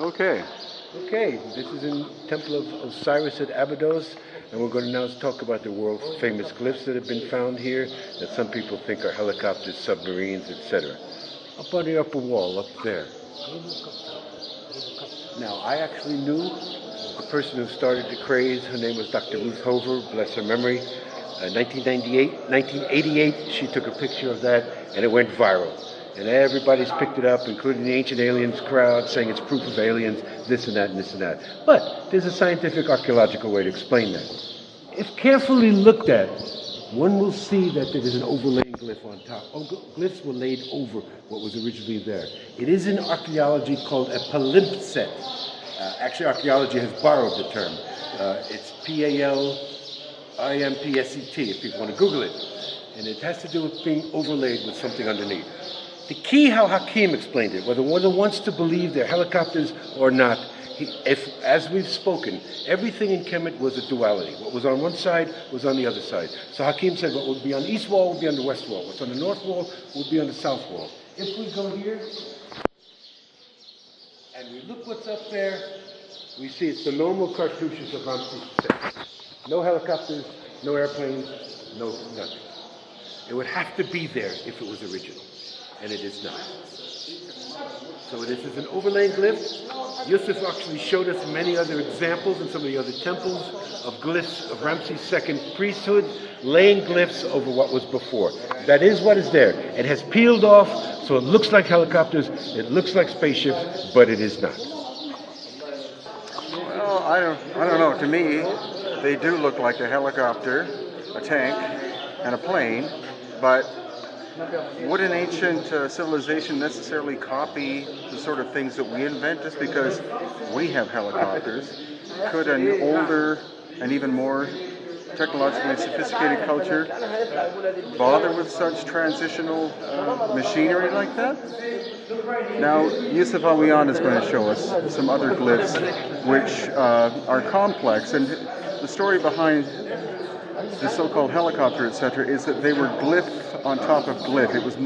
Okay. Okay, this is in Temple of Osiris at Abydos, and we're going to now talk about the world famous glyphs that have been found here that some people think are helicopters, submarines, etc. Up on the upper wall, up there. Now, I actually knew the person who started the craze. Her name was Dr. Ruth Hover, bless her memory. 1988, she took a picture of that, and it went viral. And everybody's picked it up, including the Ancient Aliens crowd, saying it's proof of aliens, this and that and this and that. But there's a scientific archaeological way to explain that. If carefully looked at, one will see that there is an overlaying glyph on top. Glyphs were laid over what was originally there. It is in archaeology called a palimpsest. Actually, archaeology has borrowed the term. It's P-A-L-I-M-P-S-E-T, if people want to Google it. And it has to do with being overlaid with something underneath. The key, how Hakim explained it, whether one wants to believe they're helicopters or not, as we've spoken, everything in Kemet was a duality. What was on one side was on the other side. So Hakim said what would be on the east wall would be on the west wall. What's on the north wall would be on the south wall. If we go here and we look what's up there, we see it's the normal cartouches of Ramses II. No helicopters, no airplanes, no nothing. It would have to be there if it was original. And it is not. So this is an overlaying glyph. Yusuf actually showed us many other examples in some of the other temples of glyphs of Ramses II priesthood, laying glyphs over what was before. That is what is there. It has peeled off, so it looks like helicopters, it looks like spaceships, but it is not. Well, I don't know. To me, they do look like a helicopter, a tank, and a plane, but would an ancient civilization necessarily copy the sort of things that we invent just because we have helicopters? Could an older and even more technologically sophisticated culture bother with such transitional machinery like that? Now, Yusuf Aliyan is going to show us some other glyphs which are complex, and the story behind the so-called helicopter, etc., is that they were glyph on top of glyph. It was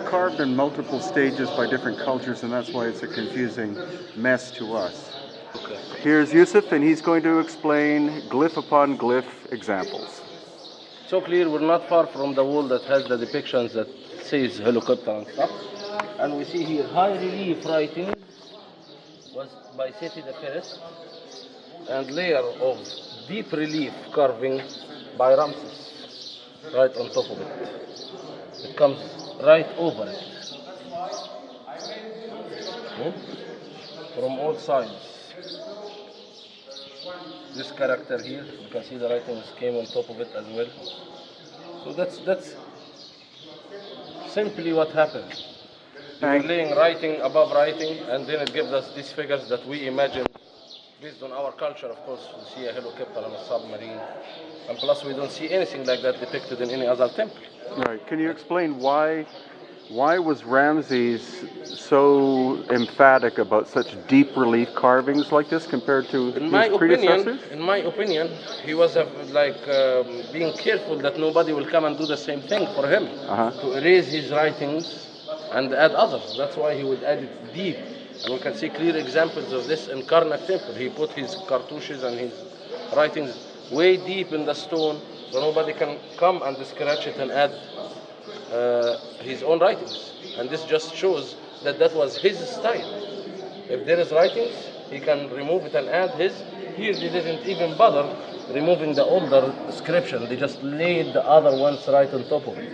carved in multiple stages by different cultures, and that's why it's a confusing mess to us. Okay. Here's Yusuf, and he's going to explain glyph upon glyph examples. So clear, we're not far from the wall that has the depictions that says helicopter and stuff. And we see here high relief writing was by Seti the First, and layer of deep relief carving by Ramses, right on top of it. It comes right over it. From all sides. This character here, you can see the writings came on top of it as well. So that's simply what happened. We're laying writing above writing, and then it gives us these figures that we imagine. Based on our culture, of course, we see a helicopter and a submarine, and plus we don't see anything like that depicted in any other temple. Right. Can you explain why was Ramses so emphatic about such deep relief carvings like this compared to his predecessors? In my opinion, he was being careful that nobody will come and do the same thing for him, to erase his writings and add others. That's why he would add it deep. And we can see clear examples of this in Karnak temple. He put his cartouches and his writings way deep in the stone, so nobody can come and scratch it and add his own writings. And this just shows that was his style. If there is writings, he can remove it and add his. Here they didn't even bother removing the older inscription. They just laid the other ones right on top of it.